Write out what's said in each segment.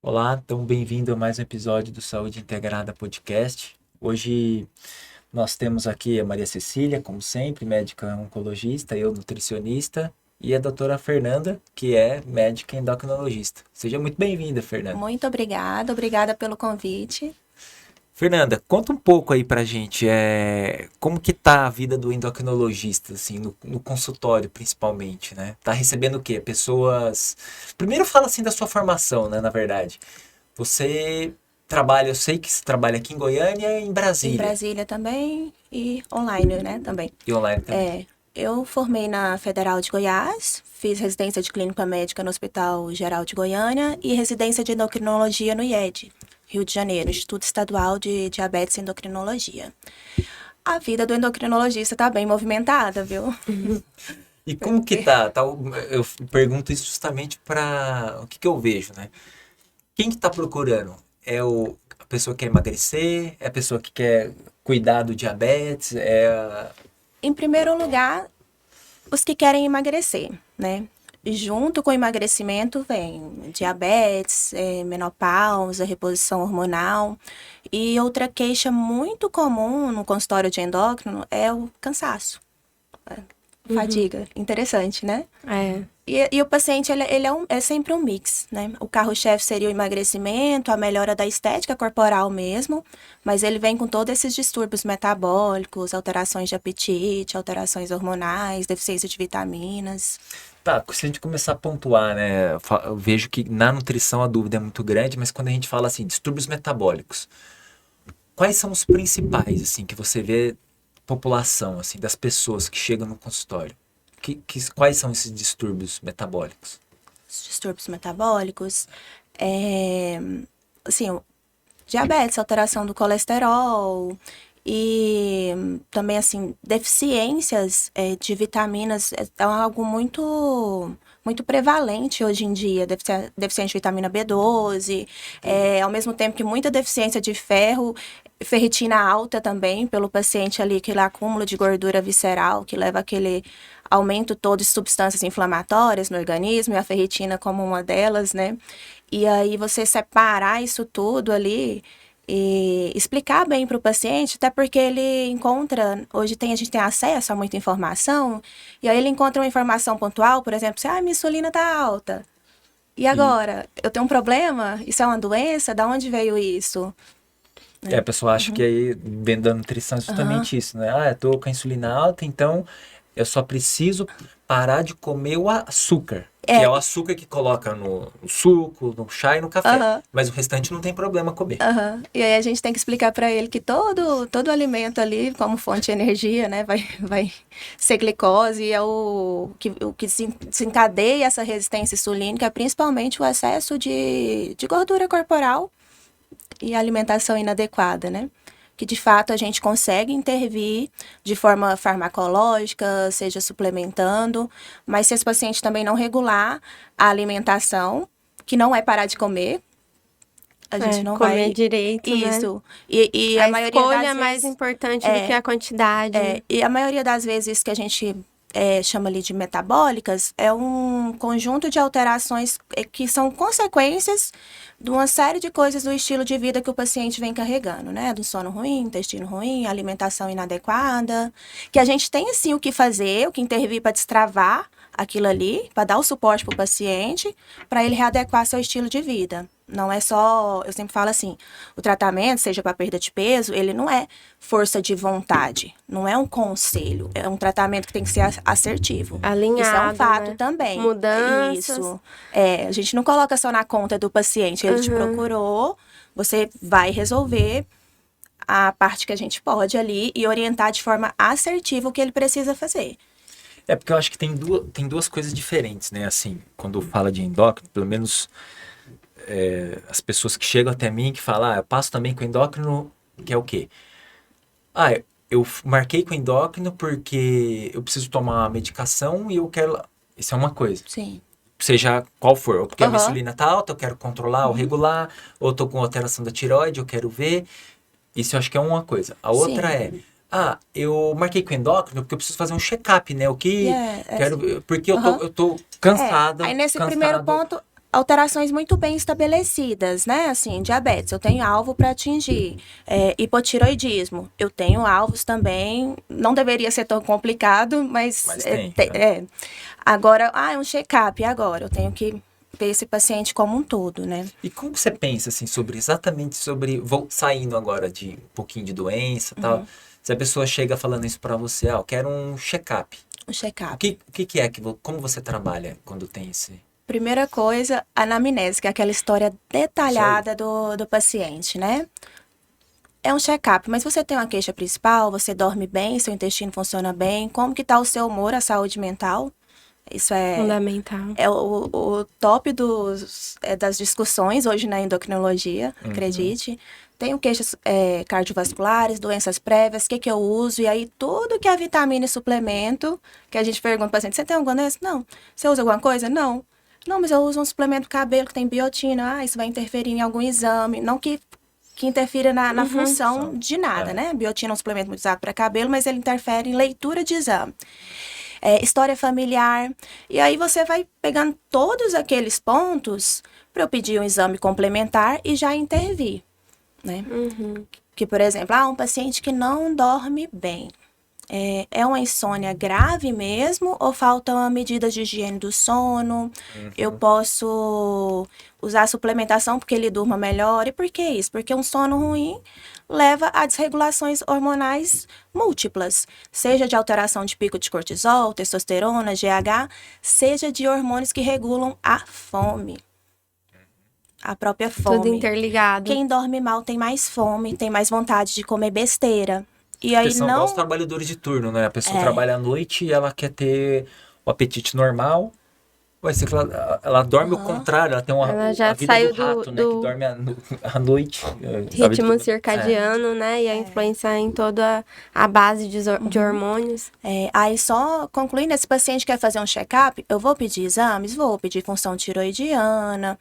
Olá, então bem-vindo a mais um episódio do Saúde Integrada Podcast. Hoje nós temos aqui a Maria Cecília, como sempre, médica oncologista, eu nutricionista, e a doutora Fernanda, que é médica endocrinologista. Seja muito bem-vinda, Fernanda. Muito obrigada pelo convite. Fernanda, conta um pouco aí pra gente, como que tá a vida do endocrinologista, assim, no consultório principalmente, né? Tá recebendo o quê? Pessoas... Primeiro fala assim da sua formação, né, na verdade. Você trabalha, eu sei que você trabalha aqui em Goiânia e em Em Brasília. Brasília também e online, né, também. E online também. Eu formei na Federal de Goiás, fiz residência de clínica médica no Hospital Geral de Goiânia e residência de endocrinologia no IED, Rio de Janeiro, Instituto Estadual de Diabetes e Endocrinologia. A vida do endocrinologista tá bem movimentada, viu? E como que tá? Eu pergunto isso justamente para o que que eu vejo, né? Quem que tá procurando? A pessoa que quer emagrecer? É a pessoa que quer cuidar do diabetes? Em primeiro lugar, os que querem emagrecer, né? Junto com o emagrecimento vem diabetes, menopausa, reposição hormonal. E outra queixa muito comum no consultório de endócrino é o cansaço, fadiga. Interessante, né? É, E o paciente, ele é sempre um mix, né? O carro-chefe seria o emagrecimento, a melhora da estética corporal mesmo, mas ele vem com todos esses distúrbios metabólicos, alterações de apetite, alterações hormonais, deficiência de vitaminas. Tá, se a gente começar a pontuar, né? Eu vejo que na nutrição a dúvida é muito grande, mas quando a gente fala assim, distúrbios metabólicos, quais são os principais, assim, que você vê população, assim, das pessoas que chegam no consultório? Quais são esses distúrbios metabólicos? Os distúrbios metabólicos, é, assim, diabetes, alteração do colesterol e também, assim, deficiências de vitaminas é algo muito prevalente hoje em dia, deficiência de vitamina B12, ao mesmo tempo que muita deficiência de ferro, ferritina alta também, pelo paciente ali, aquele acúmulo de gordura visceral, que leva aquele aumento todo de substâncias inflamatórias no organismo, e a ferritina como uma delas, né? E aí você separar isso tudo ali e explicar bem para o paciente, até porque ele encontra, hoje a gente tem acesso a muita informação, e aí ele encontra uma informação pontual, por exemplo, minha insulina está alta. E E, agora? Eu tenho um problema? Isso é uma doença? Da onde veio isso? a pessoa acha que aí, dentro da nutrição, é Aham, justamente isso, né? Ah, eu tô com a insulina alta, então eu só preciso parar de comer o açúcar, que é É, o açúcar que coloca no suco, no chá e no café. aham, Mas o restante não tem problema comer. aham. E aí a gente tem que explicar para ele que todo alimento ali, como fonte de energia, né, vai ser glicose, e é o que desencadeia essa resistência insulínica, é principalmente o excesso de gordura corporal e alimentação inadequada, né? Que de fato a gente consegue intervir de forma farmacológica, seja suplementando, mas se esse paciente também não regular a alimentação, que não é parar de comer, a gente não comer vai. direito, né? Isso. E a A maioria escolha é das mais vezes. importante do que a quantidade, né? E a maioria das vezes que a gente chama ali de metabólicas é um conjunto de alterações que são consequências de uma série de coisas do estilo de vida que o paciente vem carregando, né? Do sono ruim, intestino ruim, alimentação inadequada, que a gente tem sim o que fazer, o que intervir para destravar aquilo ali, para dar o suporte para o paciente, para ele readequar seu estilo de vida. Não é só, eu sempre falo assim, o tratamento, seja para perda de peso, ele não é força de vontade, não é um conselho, é um tratamento que tem que ser assertivo. Isso é um Alinhado, fato né? também. Mudanças. Isso. A gente não coloca só na conta do paciente, ele te Uhum. procurou, você vai resolver a parte que a gente pode ali e orientar de forma assertiva o que ele precisa fazer. É porque eu acho que tem duas coisas diferentes, né? Assim, quando fala de endócrino, pelo menos as pessoas que chegam até mim que falam, eu passo também com endócrino, que é o quê? Ah, eu marquei com endócrino porque eu preciso tomar uma medicação e eu quero. Isso é uma coisa. Sim. Seja qual for. Ou porque a minha Aham. insulina tá alta, eu quero controlar ou regular. Ou tô com alteração da tireoide, eu quero ver. Isso eu acho que é uma coisa. A outra Sim. é, eu marquei com o endócrino porque eu preciso fazer um check-up, né? Assim. Porque eu tô cansado. Aí nesse primeiro ponto, alterações muito bem estabelecidas, né? Assim, diabetes, eu tenho alvo para atingir. Hipotiroidismo, eu tenho alvos também. Não deveria ser tão complicado, mas tem. Agora, é um check-up, agora eu tenho que ver esse paciente como um todo, né? E como você pensa, assim, exatamente sobre, saindo agora de um pouquinho de doença e tal, se a pessoa chega falando isso pra você, eu quero um check-up. Um check-up. O que é, como você trabalha quando tem esse... Primeira coisa, anamnese, que é aquela história detalhada do paciente, né? É um check-up, mas você tem uma queixa principal, você dorme bem, seu intestino funciona bem, como que tá o seu humor, a saúde mental? Isso é fundamental. É o top das discussões hoje na endocrinologia, acredite. Tenho queixas cardiovasculares, doenças prévias, o que eu uso, e aí tudo que é vitamina e suplemento, que a gente pergunta para o paciente, você tem alguma doença? Não. Você usa alguma coisa? Não. Não, mas eu uso um suplemento do cabelo que tem biotina. Isso vai interferir em algum exame. Não que interfira na função de nada, né? Biotina é um suplemento muito usado para cabelo, mas ele interfere em leitura de exame. História familiar. E aí você vai pegando todos aqueles pontos para eu pedir um exame complementar e já intervir, né? Que, por exemplo, um paciente que não dorme bem. É uma insônia grave mesmo ou faltam medidas de higiene do sono? Eu posso usar suplementação porque ele durma melhor. E por que isso? Porque um sono ruim leva a desregulações hormonais múltiplas, seja de alteração de pico de cortisol, testosterona, GH, seja de hormônios que regulam a fome. A própria fome. Tudo interligado. Quem dorme mal tem mais fome, tem mais vontade de comer besteira. E aí são igual os trabalhadores de turno, né? A pessoa trabalha à noite e ela quer ter o apetite normal. Vai ser que ela dorme ao contrário, ela tem ela já a vida saiu do rato, né? Que dorme à noite. Ritmo circadiano, né? E a influência em toda a base de hormônios. Aí só concluindo, esse paciente quer fazer um check-up, eu vou pedir exames? Vou pedir função tiroidiana,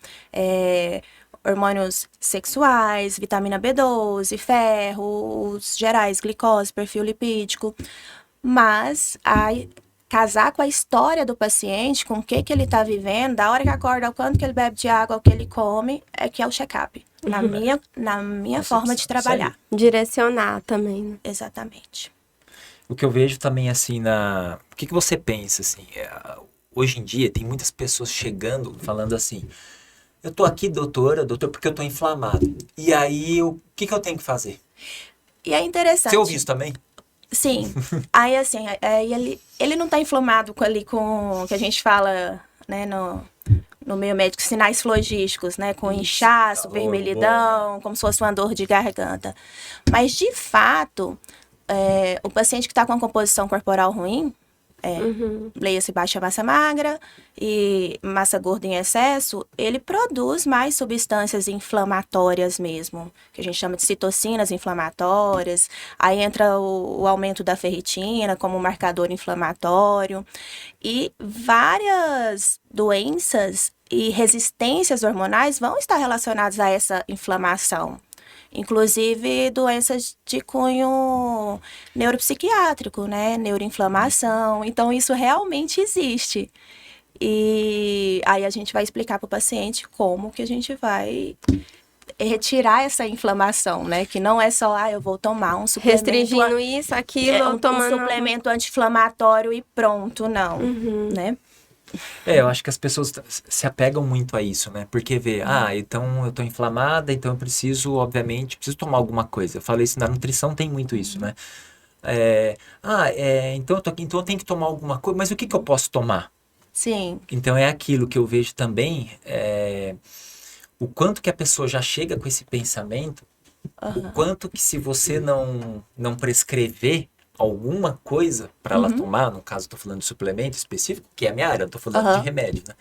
hormônios sexuais, vitamina B12, ferro, os gerais, glicose, perfil lipídico. Mas casar com a história do paciente, com o que ele está vivendo, da hora que acorda, ao quanto que ele bebe de água, ao que ele come, que é o check-up. Na minha forma de trabalhar. Direcionar também. Né? Exatamente. O que eu vejo também, assim, o que você pensa, assim, hoje em dia tem muitas pessoas chegando, falando assim, eu tô aqui, doutor, porque eu tô inflamado. E aí, o que eu tenho que fazer? E é interessante. Você ouviu isso também? Sim. Aí, assim, ele não tá inflamado com o que a gente fala, né, no meio médico, sinais flogísticos, né, com inchaço, vermelhidão, como se fosse uma dor de garganta. Mas, de fato, o paciente que está com a composição corporal ruim, leia-se baixa massa magra e massa gorda em excesso, ele produz mais substâncias inflamatórias mesmo, que a gente chama de citocinas inflamatórias. Aí entra o aumento da ferritina como marcador inflamatório. E várias doenças e resistências hormonais vão estar relacionadas a essa inflamação. Inclusive doenças de cunho neuropsiquiátrico, né? Neuroinflamação. Então, isso realmente existe. E aí a gente vai explicar para o paciente como que a gente vai retirar essa inflamação, né? Que não é só, eu vou tomar um suplemento... Restringindo isso, aquilo, tomando um suplemento anti-inflamatório e pronto, não, né? Eu acho que as pessoas se apegam muito a isso, né? Porque então eu tô inflamada, então eu preciso, obviamente, tomar alguma coisa. Eu falei isso, na nutrição tem muito isso, né? Então eu tenho que tomar alguma coisa, mas o que eu posso tomar? Sim. Então é aquilo que eu vejo também, o quanto que a pessoa já chega com esse pensamento, o quanto que se você não prescrever alguma coisa para ela tomar, no caso eu tô falando de suplemento específico, que é a minha área, eu tô falando de remédio, né?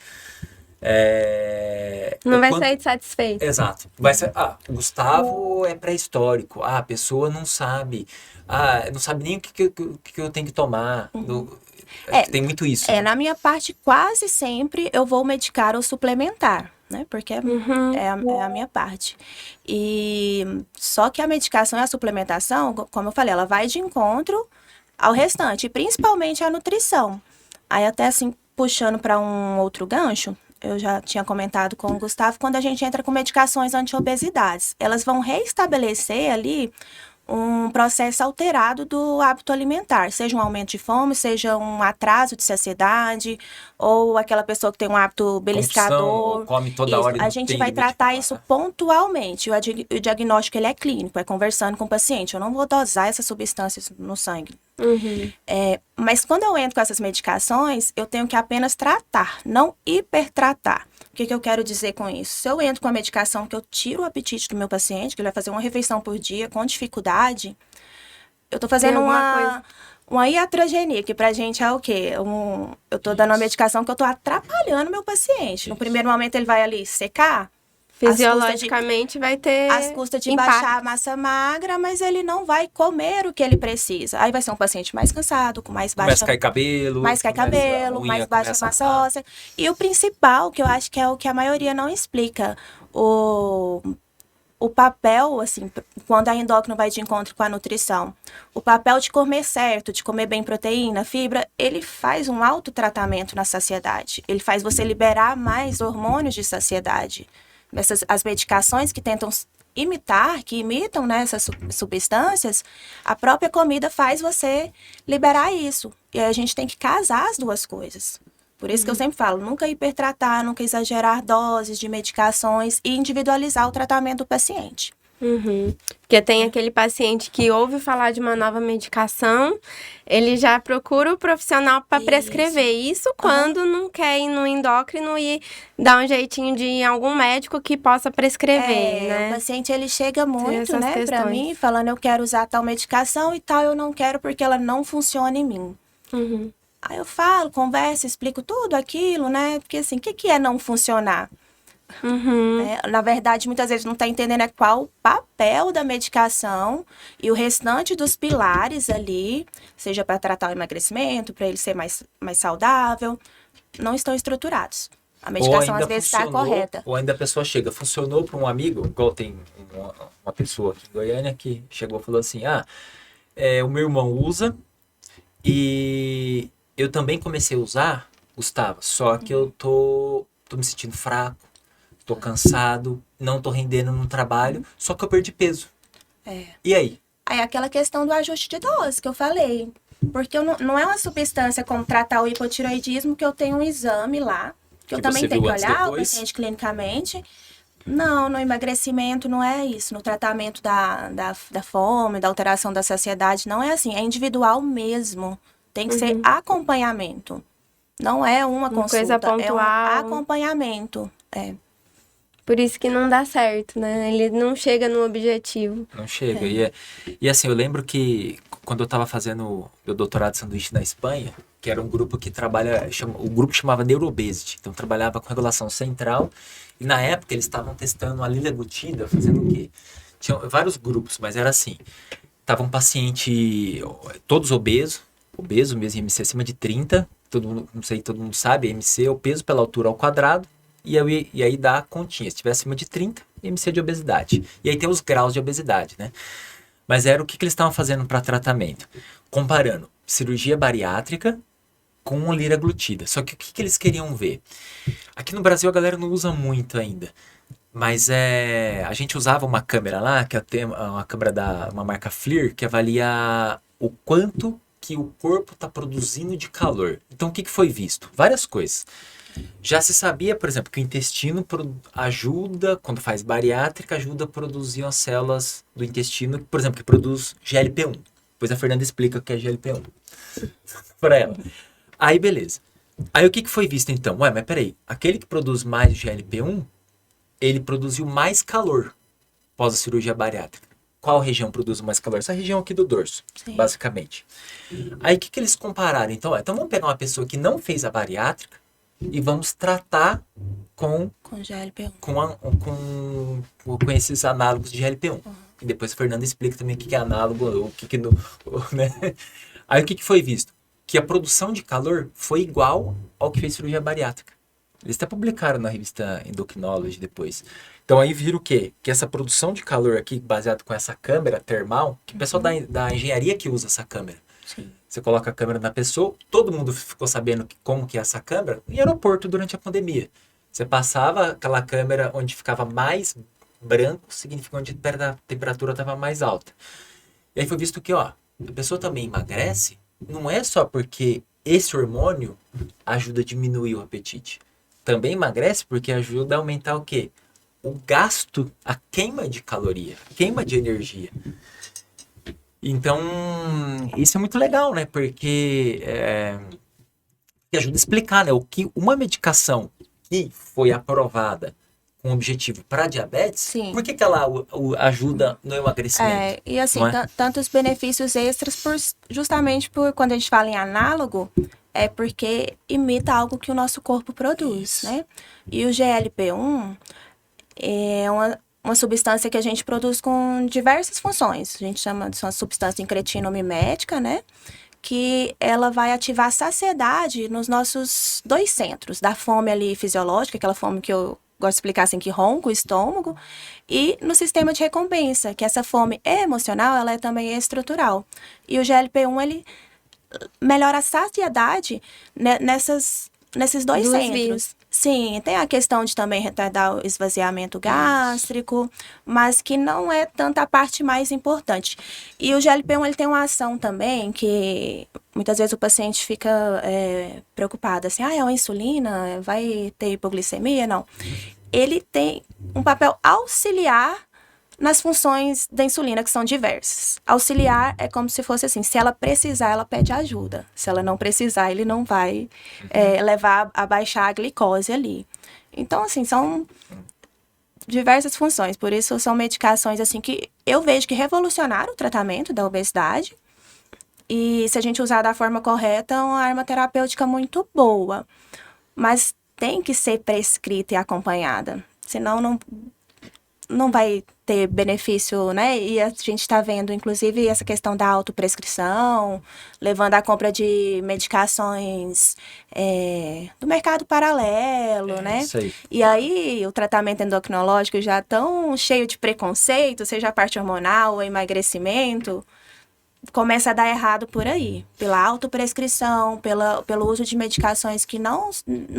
Não vai sair satisfeito. Exato. Vai ser, o Gustavo é pré-histórico, a pessoa não sabe, não sabe nem o que eu tenho que tomar. Tem muito isso. Na minha parte, quase sempre eu vou medicar ou suplementar. né? Porque é a minha parte. E só que a medicação e a suplementação, como eu falei, ela vai de encontro ao restante, e principalmente a nutrição. Aí até assim, puxando para um outro gancho, eu já tinha comentado com o Gustavo, quando a gente entra com medicações anti-obesidades, elas vão reestabelecer ali um processo alterado do hábito alimentar, seja um aumento de fome, seja um atraso de saciedade, ou aquela pessoa que tem um hábito beliscador. Ou come toda Isso. hora e A não gente tem vai limite tratar pra isso parar. pontualmente. O diagnóstico ele é clínico, é conversando com o paciente. Eu não vou dosar essas substâncias no sangue. Mas quando eu entro com essas medicações, eu tenho que apenas tratar, não hipertratar. O que eu quero dizer com isso? Se eu entro com a medicação que eu tiro o apetite do meu paciente, que ele vai fazer uma refeição por dia com dificuldade, eu tô fazendo uma iatrogenia, que pra gente é o quê? Eu tô dando uma medicação que eu tô atrapalhando meu paciente. No primeiro momento ele vai ali secar, Fisiologicamente vai ter às custas de impacto. baixar a massa magra, mas ele não vai comer o que ele precisa. Aí vai ser um paciente mais cansado, com mais Começa baixa... a cair cabelo. Mais cai começa a cabelo, unha, mais baixa começa massa a- óssea. E o principal, que eu acho que é o que a maioria não explica, o papel, assim, quando a endócrino vai de encontro com a nutrição, o papel de comer certo, de comer bem proteína, fibra, ele faz um autotratamento na saciedade. Ele faz você liberar mais hormônios de saciedade. As medicações que tentam imitar, que imitam, né, essas substâncias, a própria comida faz você liberar isso. E aí a gente tem que casar as duas coisas. Por isso que eu sempre falo, nunca hipertratar, nunca exagerar doses de medicações e individualizar o tratamento do paciente. Porque tem aquele paciente que ouve falar de uma nova medicação, ele já procura o profissional para prescrever. Isso quando não quer ir no endócrino e dar um jeitinho de ir em algum médico que possa prescrever, O né? paciente, ele chega muito, essas né, pra questões. mim, falando eu quero usar tal medicação e tal, eu não quero porque ela não funciona em mim. Aí eu falo, converso, explico tudo aquilo, né? Porque assim, o que é não funcionar? Na verdade, muitas vezes não está entendendo qual o papel da medicação e o restante dos pilares ali, seja para tratar o emagrecimento, para ele ser mais saudável, não estão estruturados. A medicação às vezes está correta. Ou ainda a pessoa chega, funcionou para um amigo, igual tem uma pessoa aqui em Goiânia que chegou e falou assim, o meu irmão usa e eu também comecei a usar, Gustavo, só que eu tô me sentindo fraco, tô cansado, não tô rendendo no trabalho, só que eu perdi peso. E aí? Aí aquela questão do ajuste de dose que eu falei. Porque não é uma substância como tratar o hipotiroidismo que eu tenho um exame lá, que eu Que também você tenho viu que antes, olhar o depois? paciente clinicamente. Não, no emagrecimento não é isso. No tratamento da fome, da alteração da saciedade, não é assim. É individual mesmo. Tem que ser acompanhamento. Não é uma consulta, coisa é um pontual. acompanhamento. Por isso que não dá certo, né? Ele não chega no objetivo. Não chega. E assim, eu lembro que quando eu estava fazendo meu doutorado de sanduíche na Espanha, que era um grupo que o grupo chamava Neurobesity, então trabalhava com regulação central, e na época eles estavam testando a liraglutida, fazendo o quê? Tinham vários grupos, mas era assim, tava um paciente, todos obeso mesmo, IMC acima de 30, não sei, todo mundo sabe, IMC é o peso pela altura ao quadrado, e aí dá a continha. Se tiver acima de 30, IMC de obesidade. E aí tem os graus de obesidade, né? Mas era o que eles estavam fazendo para tratamento. Comparando cirurgia bariátrica com liraglutida. Só que o que eles queriam ver? Aqui no Brasil a galera não usa muito ainda. Mas a gente usava uma câmera lá, que é uma câmera uma marca FLIR, que avalia o quanto que o corpo está produzindo de calor. Então o que foi visto? Várias coisas. Já se sabia, por exemplo, que o intestino ajuda, quando faz bariátrica, ajuda a produzir as células do intestino, por exemplo, que produz GLP-1. Depois a Fernanda explica o que é GLP-1 para ela. Aí, beleza. Aí o que foi visto então? Mas peraí, aquele que produz mais GLP-1, ele produziu mais calor após a cirurgia bariátrica. Qual região produz mais calor? Essa região aqui do dorso, basicamente. Aí o que eles compararam? Então vamos pegar uma pessoa que não fez a bariátrica, e vamos tratar com GLP-1. Com esses análogos de GLP-1. E depois a Fernanda explica também o que é análogo, né? Aí o que foi visto? Que a produção de calor foi igual ao que fez cirurgia bariátrica. Eles até publicaram na revista Endocrinology depois. Então aí viram o quê? Que essa produção de calor aqui, baseado com essa câmera termal, que o pessoal da engenharia que usa essa câmera. Sim. Você coloca a câmera na pessoa, todo mundo ficou sabendo como que é essa câmera em aeroporto durante a pandemia. Você passava aquela câmera onde ficava mais branco, significa onde a temperatura estava mais alta. E aí foi visto que, ó, a pessoa também emagrece, não é só porque esse hormônio ajuda a diminuir o apetite. Também emagrece porque ajuda a aumentar o quê? O gasto, a queima de caloria, a queima de energia. Então, isso é muito legal, né? Porque ajuda a explicar, né? O que uma medicação que foi aprovada com objetivo para diabetes, Sim. por que ela ajuda no emagrecimento? E assim, Não é? tantos benefícios extras justamente por quando a gente fala em análogo, é porque imita algo que o nosso corpo produz, né? E o GLP-1 é uma substância que a gente produz com diversas funções. A gente chama de uma substância incretinomimética, né? Que ela vai ativar a saciedade nos nossos 2 centros, da fome ali fisiológica, aquela fome que eu gosto de explicar assim, que ronca o estômago, e no sistema de recompensa, que essa fome é emocional, ela é também estrutural. E o GLP-1, ele melhora a saciedade nesses 2 Duas centros. vias. Sim, tem a questão de também retardar o esvaziamento gástrico, mas que não é tanta a parte mais importante. E o GLP-1, ele tem uma ação também que muitas vezes o paciente fica preocupado, assim, é uma insulina, vai ter hipoglicemia? Não. Ele tem um papel auxiliar nas funções da insulina, que são diversas. Auxiliar é como se fosse assim, se ela precisar, ela pede ajuda. Se ela não precisar, ele não vai levar a baixar a glicose ali. Então, assim, são diversas funções. Por isso, são medicações, assim, que eu vejo que revolucionaram o tratamento da obesidade. E se a gente usar da forma correta, é uma arma terapêutica muito boa. Mas tem que ser prescrita e acompanhada. Senão, não vai ter benefício, né? E a gente está vendo, inclusive, essa questão da autoprescrição, levando à compra de medicações do mercado paralelo, né? Isso aí. E aí, o tratamento endocrinológico já tão cheio de preconceito, seja a parte hormonal ou emagrecimento, começa a dar errado por aí, pela autoprescrição, pelo uso de medicações que não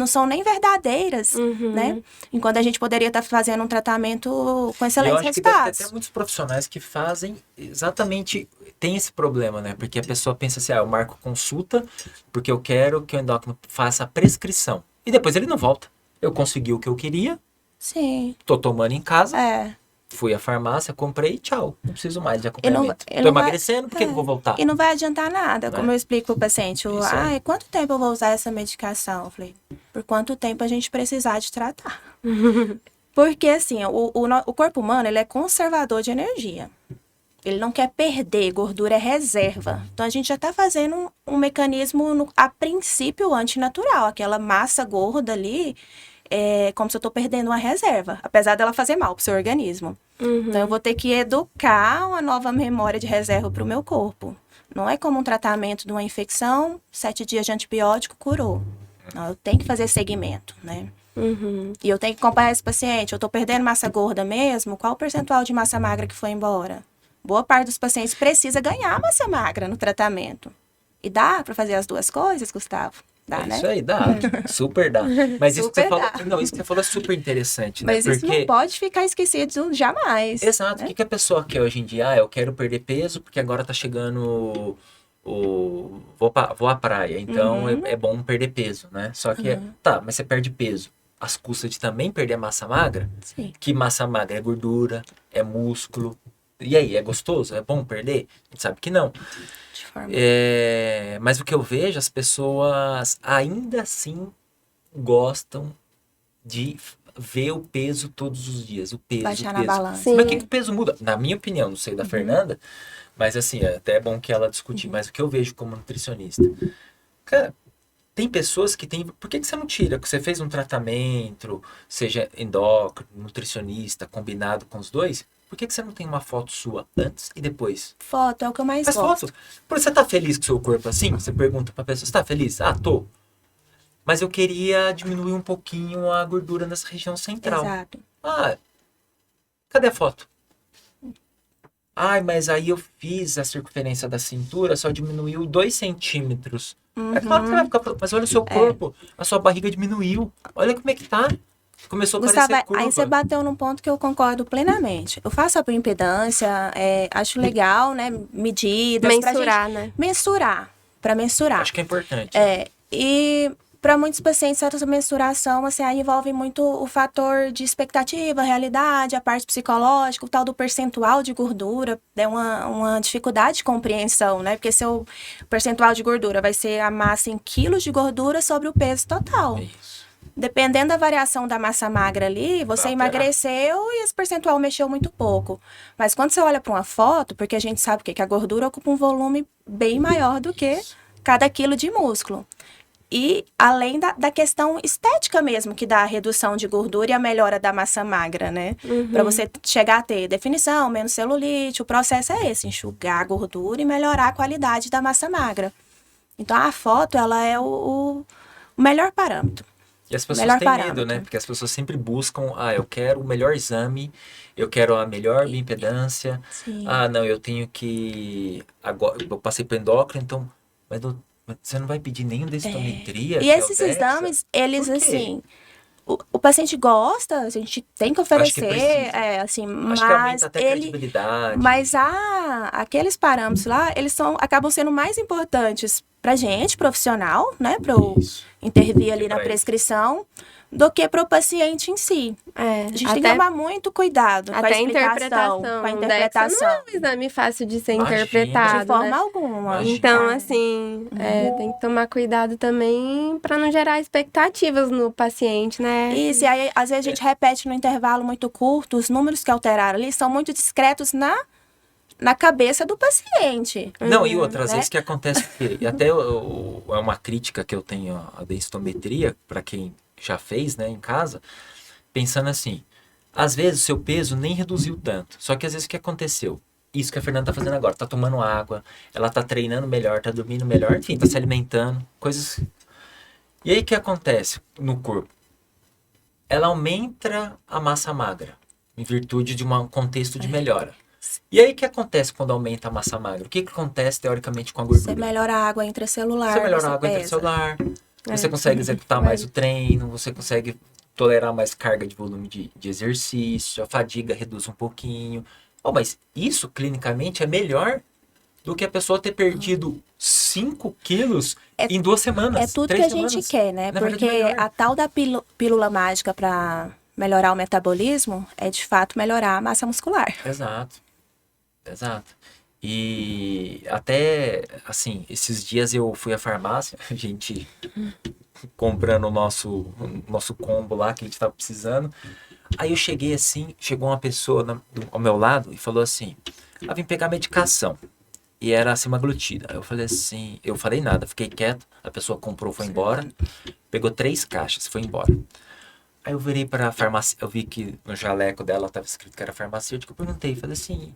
são nem verdadeiras, né? Enquanto a gente poderia estar fazendo um tratamento com E eu excelentes acho que deve ter resultados. até muitos profissionais que fazem exatamente, tem esse problema, né? Porque a pessoa pensa assim, eu marco consulta porque eu quero que o endócrino faça a prescrição. E depois ele não volta. Eu consegui o que eu queria, Sim, tô tomando em casa, é. fui à farmácia, comprei, tchau. Não preciso mais de E não, acompanhamento. e Tô não vai- emagrecendo, por que que eu vou voltar? E não vai adiantar nada, como Né? eu explico pro paciente. Isso aí. Quanto tempo eu vou usar essa medicação? Eu falei, por quanto tempo a gente precisar de tratar? Porque, assim, o corpo humano, ele é conservador de energia. Ele não quer perder, gordura é reserva. Então, a gente já está fazendo um mecanismo, a princípio, antinatural. Aquela massa gorda ali, é como se eu estou perdendo uma reserva. Apesar dela fazer mal para o seu organismo. Então, eu vou ter que educar uma nova memória de reserva para o meu corpo. Não é como um tratamento de uma infecção, 7 dias de antibiótico, curou. Não, eu tenho que fazer segmento, né? E eu tenho que acompanhar esse paciente. Eu estou perdendo massa gorda mesmo? Qual o percentual de massa magra que foi embora? Boa parte dos pacientes precisa ganhar massa magra no tratamento. E dá para fazer as duas coisas, Gustavo? Dá, né? Isso aí, dá. Super dá. Mas isso que você Super falou, dá. não, isso que você falou é super interessante, né? Mas isso Porque não pode ficar esquecido jamais. exato. né? O que a pessoa quer hoje em dia? Eu quero perder peso porque agora tá chegando vou à praia, então é bom perder peso, né? Só que, tá, mas você perde peso às custas de também perder massa magra? Sim. Que massa magra é gordura, é músculo. E aí, é gostoso? É bom perder? A gente sabe que não. De forma... Mas o que eu vejo, as pessoas ainda assim gostam de ver o peso todos os dias. O peso, Baixar o na peso. balança. Sim. Mas o que o peso muda? Na minha opinião, não sei da Fernanda, mas assim, é até bom que ela discutir, mas o que eu vejo como nutricionista. Cara, tem pessoas que tem. Por que você não tira? Você fez um tratamento, seja endócrino, nutricionista, combinado com os dois. Por que você não tem uma foto sua antes e depois? Foto é o que eu mais Faz gosto. foto. Por você tá feliz com o seu corpo assim? Você pergunta pra pessoa, você tá feliz? Ah, tô. mas eu queria diminuir um pouquinho a gordura nessa região central. Exato. Ah, cadê a foto? Ai, mas aí eu fiz a circunferência da cintura, só diminuiu 2 centímetros. É claro que você vai ficar... Mas olha o seu corpo, a sua barriga diminuiu. Olha como é que tá. Começou a Gustavo, parecer curva. aí você bateu num ponto que eu concordo plenamente. Eu faço a bioimpedância, acho legal, né? Medidas. Mensurar, né? Para mensurar. Acho que é importante. E para muitos pacientes, essa mensuração, assim, aí envolve muito o fator de expectativa, realidade, a parte psicológica, o tal do percentual de gordura, é uma dificuldade de compreensão, né? Porque seu percentual de gordura vai ser a massa em quilos de gordura sobre o peso total. É isso. Dependendo da variação da massa magra ali, você Vai alterar. emagreceu e esse percentual mexeu muito pouco. Mas quando você olha para uma foto, porque a gente sabe o quê? Que a gordura ocupa um volume bem maior do que cada quilo de músculo. E além da questão estética mesmo, que dá a redução de gordura e a melhora da massa magra, né? Para você chegar a ter definição, menos celulite, o processo é esse, enxugar a gordura e melhorar a qualidade da massa magra. Então a foto, ela é o melhor parâmetro. E as pessoas Melhor têm medo, parâmetro. né? Porque as pessoas sempre buscam, eu quero o melhor exame, eu quero a melhor bioimpedância. Sim. Não, eu tenho que... Agora, eu passei para endócrino, então... Mas você não vai pedir nenhum densitometria? E que é o esses DEXA? exames, eles, Por quê? assim... O paciente gosta, a gente tem que oferecer, precisa. assim, Acho que aumenta até a credibilidade. Mas aqueles parâmetros lá, eles acabam sendo mais importantes pra gente, profissional, né? Pra eu Isso. intervir ali pra na eles. prescrição, do que pro paciente em si. É, A gente tem que tomar muito cuidado com a até a explicação, interpretação. com a O DEXA interpretação. não é um exame fácil de ser Imagina. interpretado, De forma né? alguma. Imagina. Então, assim, tem que tomar cuidado também para não gerar expectativas no paciente, né? Isso, e aí às vezes a gente repete no intervalo muito curto, os números que alteraram ali são muito discretos na cabeça do paciente. Não, e outras né? vezes que acontece, e até é uma crítica que eu tenho à densitometria, para quem já fez, né, em casa, pensando assim, às vezes o seu peso nem reduziu tanto, só que às vezes o que aconteceu? Isso que a Fernanda tá fazendo agora, tá tomando água, ela tá treinando melhor, tá dormindo melhor, enfim, tá se alimentando, coisas... E aí o que acontece no corpo? Ela aumenta a massa magra, em virtude de um contexto de melhora. E aí o que acontece quando aumenta a massa magra? O que acontece teoricamente com a gordura? Você melhora a água intracelular. Você melhora a água pesa. intracelular, você consegue executar mais o treino, você consegue tolerar mais carga de volume de exercício, a fadiga reduz um pouquinho. Mas isso, clinicamente, é melhor do que a pessoa ter perdido 5 quilos em 2 semanas. É tudo 3 que a semanas. gente quer, né? Na verdade, Porque melhor. a tal da pílula mágica para melhorar o metabolismo é, de fato, melhorar a massa muscular. Exato. E até, assim, esses dias eu fui à farmácia, a gente comprando o nosso combo lá que a gente tava precisando. Aí eu cheguei assim, chegou uma pessoa ao meu lado e falou assim, vim pegar medicação. E era semaglutida. Aí eu falei assim, eu falei nada, fiquei quieto. A pessoa comprou, foi embora. Pegou 3 caixas, foi embora. Aí eu virei para a farmácia, eu vi que no jaleco dela estava escrito que era farmacêutico. Eu perguntei, falei assim,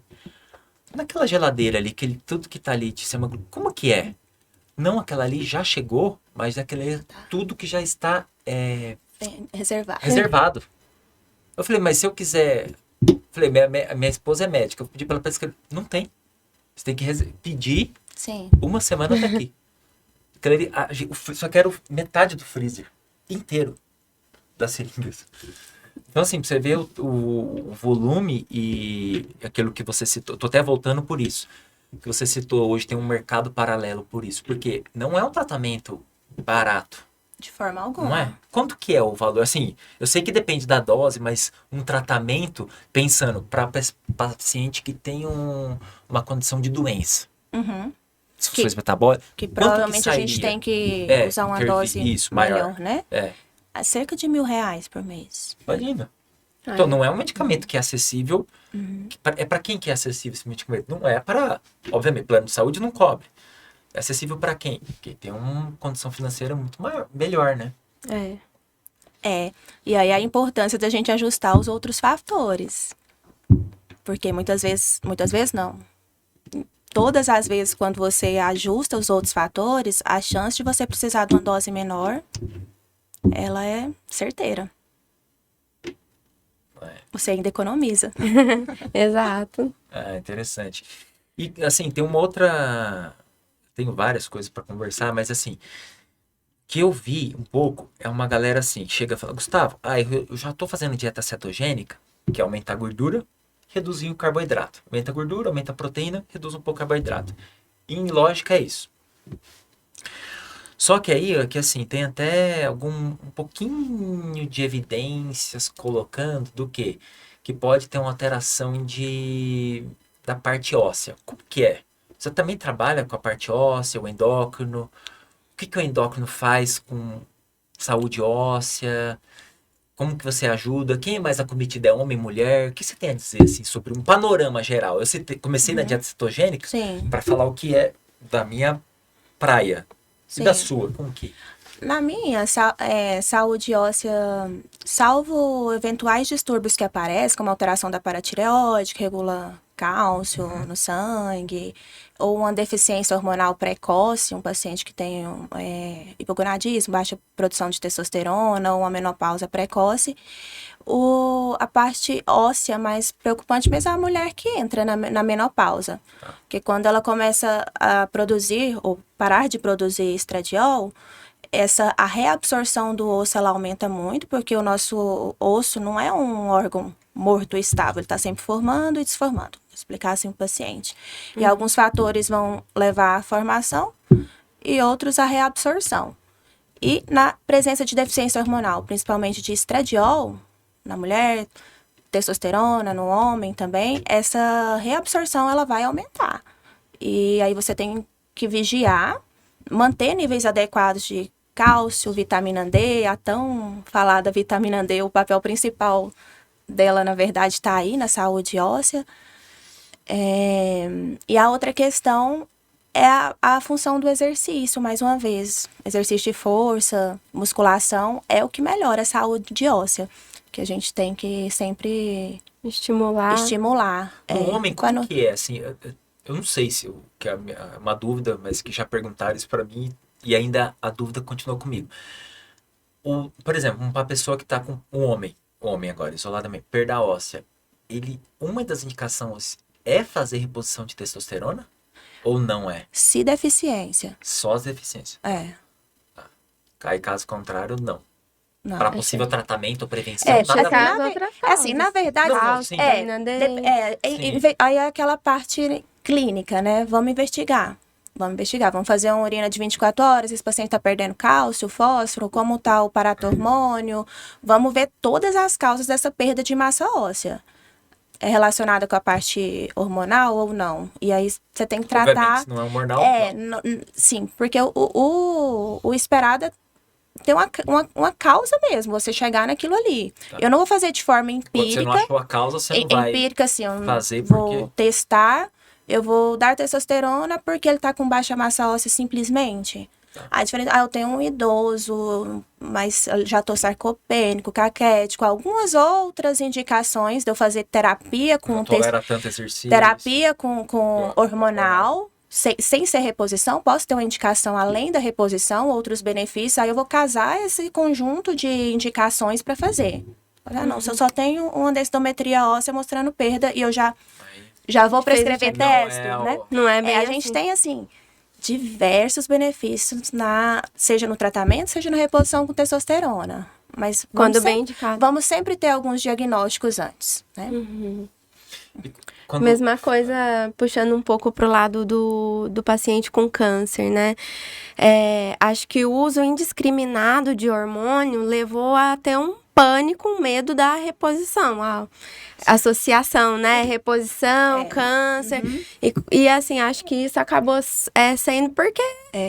naquela geladeira ali, tudo que tá ali de semaglutida, como que é? Não, aquela ali já chegou, mas aquele tudo que já está reservado. Eu falei, mas se eu quiser... Falei, minha esposa é médica, eu pedi para ela pra escrever. Não tem. Você tem que pedir Sim. uma semana tá aqui. Só quero metade do freezer inteiro das seringas. Então, assim, pra você ver o volume e aquilo que você citou. Tô até voltando por isso. Que você citou hoje, tem um mercado paralelo por isso. Porque não é um tratamento barato. De forma alguma. Não é? Quanto que é o valor? Assim, eu sei que depende da dose, mas um tratamento, pensando para paciente que tem uma condição de doença. Disfunções metabólicas. Que quanto provavelmente a sairia? gente tem que usar uma intervir, dose isso, maior. melhor, né? A cerca de R$1.000 por mês. Imagina. Então, não é um medicamento que é acessível. É para quem que é acessível esse medicamento? Não é para... Obviamente, plano de saúde não cobre. É acessível para quem? Quem tem uma condição financeira muito melhor, né? E aí a importância da gente ajustar os outros fatores. Porque muitas vezes não. Todas as vezes quando você ajusta os outros fatores, a chance de você precisar de uma dose menor ela é certeira. É. Você ainda economiza. Exato. Ah, interessante. E, assim, tem uma outra... Tenho várias coisas para conversar, mas, assim, que eu vi um pouco é uma galera, assim, que chega e fala, Gustavo, eu já tô fazendo dieta cetogênica, que é aumentar a gordura, reduzir o carboidrato. Aumenta a gordura, aumenta a proteína, reduz um pouco o carboidrato. E, em lógica, é isso. Só que aí, é que assim, tem até um pouquinho de evidências colocando do quê? Que pode ter uma alteração da parte óssea. Como que é? Você também trabalha com a parte óssea, o endócrino? O que o endócrino faz com saúde óssea? Como que você ajuda? Quem é mais acometido? É homem, mulher? O que você tem a dizer assim, sobre um panorama geral? Eu comecei na dieta cetogênica Sim, para falar o que é da minha praia. E da sim. sua? Como que? Na minha, saúde óssea, salvo eventuais distúrbios que aparecem, como alteração da paratireoide, que regula cálcio no sangue, ou uma deficiência hormonal precoce, um paciente que tem hipogonadismo, baixa produção de testosterona, ou uma menopausa precoce. A parte óssea mais preocupante mesmo é a mulher que entra na menopausa. Porque quando ela começa a produzir, ou parar de produzir estradiol, a reabsorção do osso ela aumenta muito, porque o nosso osso não é um órgão morto estável, ele está sempre formando e desformando. Vou explicar assim para o paciente. E alguns fatores vão levar à formação e outros à reabsorção. E na presença de deficiência hormonal, principalmente de estradiol, na mulher, testosterona no homem também, essa reabsorção ela vai aumentar. E aí você tem que vigiar, manter níveis adequados de cálcio, vitamina D, a tão falada vitamina D, o papel principal dela, na verdade, está aí na saúde óssea. E a outra questão é a função do exercício, mais uma vez. Exercício de força, musculação, é o que melhora a saúde óssea, que a gente tem que sempre estimular. No homem, como que é? Assim, eu não sei se que é uma dúvida, mas que já perguntaram isso para mim e ainda a dúvida continua comigo. Por exemplo, uma pessoa que está com um homem agora, isoladamente, perda óssea, uma das indicações é fazer reposição de testosterona? Ou não é? Se deficiência. Só as deficiências. Aí, caso contrário, não. Não, Para possível tratamento ou prevenção, na verdade, aí é aquela parte clínica, né? Vamos investigar, vamos fazer uma urina de 24 horas, esse paciente está perdendo cálcio, fósforo, como está o paratormônio, vamos ver todas as causas dessa perda de massa óssea. É relacionada com a parte hormonal ou não? E aí você tem que tratar... Obviamente, se não é hormonal, não. Sim, porque o esperado tem uma causa mesmo, você chegar naquilo ali. Tá. Eu não vou fazer de forma empírica. Quando você não achou a causa, você não vai empírica, assim, eu fazer vou testar, eu vou dar testosterona porque ele tá com baixa massa óssea simplesmente. Tá. Eu tenho um idoso, mas já tô sarcopênico, caquético, algumas outras indicações de eu fazer terapia com... Não tolera tanto exercício. Terapia com hormonal. Sem ser reposição, posso ter uma indicação além da reposição, outros benefícios, aí eu vou casar esse conjunto de indicações para fazer. Não, se eu só tenho uma densitometria óssea mostrando perda e eu já vou prescrever teste, né? Não é bem a gente tem, assim, diversos benefícios, seja no tratamento, seja na reposição com testosterona. Mas quando bem indicado. Vamos sempre ter alguns diagnósticos antes, né? Mesma coisa, puxando um pouco pro lado do paciente com câncer, né? Acho que o uso indiscriminado de hormônio levou a ter um pânico, um medo da reposição, a associação, né? Reposição, câncer. E assim, acho que isso acabou sendo porque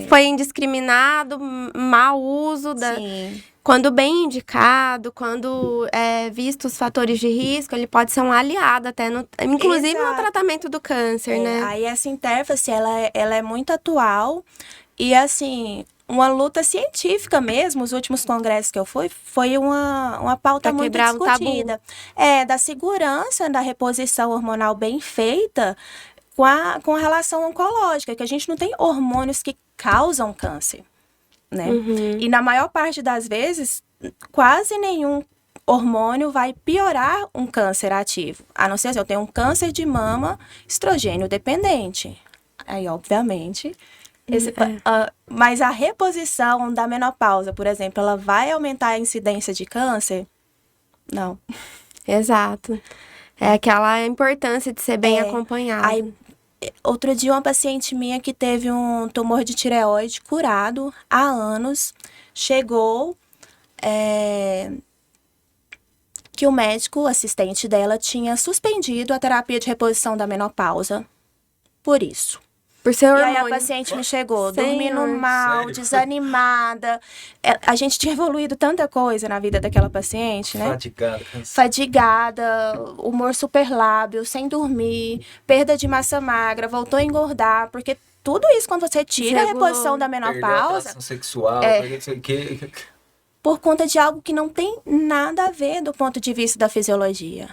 foi indiscriminado, mau uso da... Sim. Quando bem indicado, quando visto os fatores de risco, ele pode ser um aliado até, inclusive no tratamento do câncer, né? Aí essa interface, ela é muito atual e, assim, uma luta científica mesmo, os últimos congressos que eu fui, foi uma pauta muito discutida. Da segurança da reposição hormonal bem feita com a relação oncológica, que a gente não tem hormônios que causam câncer. né? E na maior parte das vezes, quase nenhum hormônio vai piorar um câncer ativo. A não ser se eu tenho um câncer de mama estrogênio dependente. Aí, obviamente... mas a reposição da menopausa, por exemplo, ela vai aumentar a incidência de câncer? Não. Exato. É aquela importância de ser bem acompanhado. Aí, outro dia, uma paciente minha que teve um tumor de tireoide curado há anos, chegou que o médico assistente dela tinha suspendido a terapia de reposição da menopausa por isso. Por ser E hormônio. aí a paciente me chegou, Senhor. dormindo mal, Sério? desanimada. A gente tinha evoluído tanta coisa na vida daquela paciente, né? Fatigado, cansado. Fadigada, humor super lábil, sem dormir, perda de massa magra, voltou a engordar, porque tudo isso quando você tira a Desregulou. reposição da Perdeu a menopausa, atração sexual, perdeu não sei o quê. por conta de algo que não tem nada a ver do ponto de vista da fisiologia.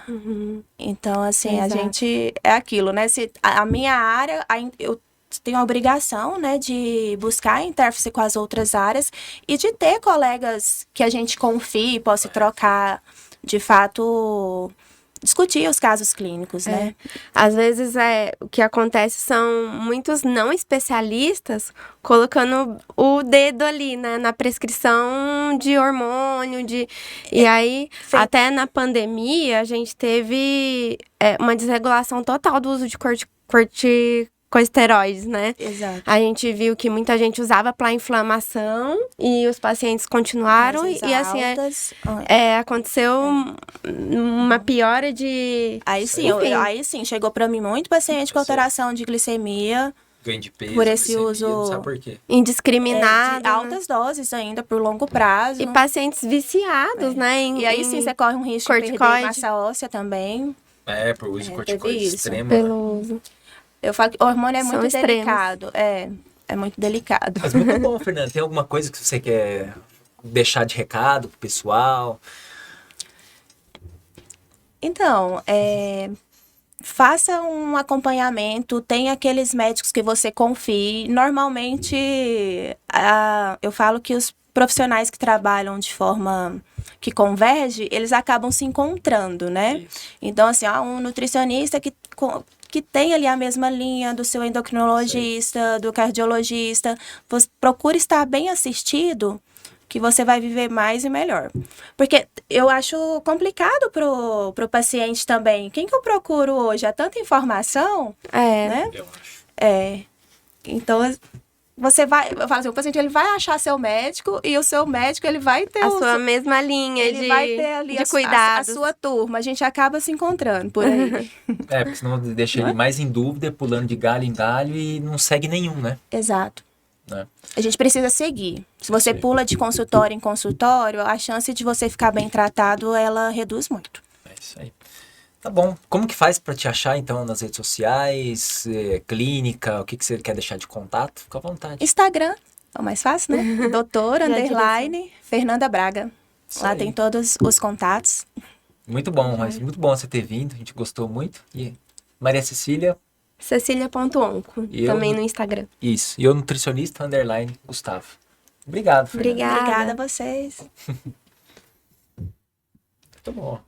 Então, assim, Exato. a gente é aquilo, né? Se a minha área, eu tenho a obrigação, né, de buscar a intérface com as outras áreas e de ter colegas que a gente confie, possa trocar, de fato, discutir os casos clínicos, né? Às vezes o que acontece são muitos não especialistas colocando o dedo ali, né, na prescrição de hormônio, e aí até na pandemia a gente teve uma desregulação total do uso de corticosteroides, né? Exato. A gente viu que muita gente usava para inflamação e os pacientes continuaram Doses e assim altas. aconteceu uma piora de... Aí sim, Enfim. aí sim, chegou pra mim muito paciente com alteração de glicemia, Ganho de peso, Por esse glicemia, uso- não sabe por quê. indiscriminada. de altas doses ainda, por longo prazo. E pacientes viciados, né? E aí sim, você corre um risco de perder corticoide. massa óssea também. Por uso de teve corticoide isso. extremo. Né? Pelo uso. Eu falo que o hormônio é São muito extremos. delicado. É muito delicado. Mas muito bom, Fernanda. Tem alguma coisa que você quer deixar de recado pro pessoal? Então, faça um acompanhamento, tem aqueles médicos que você confie. Normalmente, eu falo que os profissionais que trabalham de forma que converge, eles acabam se encontrando, né? Isso. Então, assim, um nutricionista que tem ali a mesma linha do seu endocrinologista, do cardiologista, você procura estar bem assistido, que você vai viver mais e melhor. Porque eu acho complicado pro paciente também. Quem que eu procuro hoje? Há tanta informação, né? Eu acho. Então, você vai... Eu falo assim, o paciente ele vai achar seu médico e o seu médico ele vai ter A sua mesma linha ele vai ter ali de a cuidados. sua turma. A gente acaba se encontrando por aí. Porque senão deixa ele mais em dúvida, pulando de galho em galho e não segue nenhum, né? Exato. Né? A gente precisa seguir. Se você pula de consultório em consultório, a chance de você ficar bem tratado, ela reduz muito. É isso aí. Tá bom. Como que faz pra te achar, então, nas redes sociais, clínica, o que você quer deixar de contato? Fica à vontade. Instagram, é o mais fácil, né? Doutora, Já _, Fernanda Braga. Isso Lá aí. tem todos os contatos. Muito bom, mas muito bom você ter vindo, a gente gostou muito. E Maria Cecília, Cecilia.onco, E eu- também no Instagram. isso. E eu, nutricionista, Gustavo. Obrigado, Fernanda. Obrigada. Obrigada a vocês. Muito bom.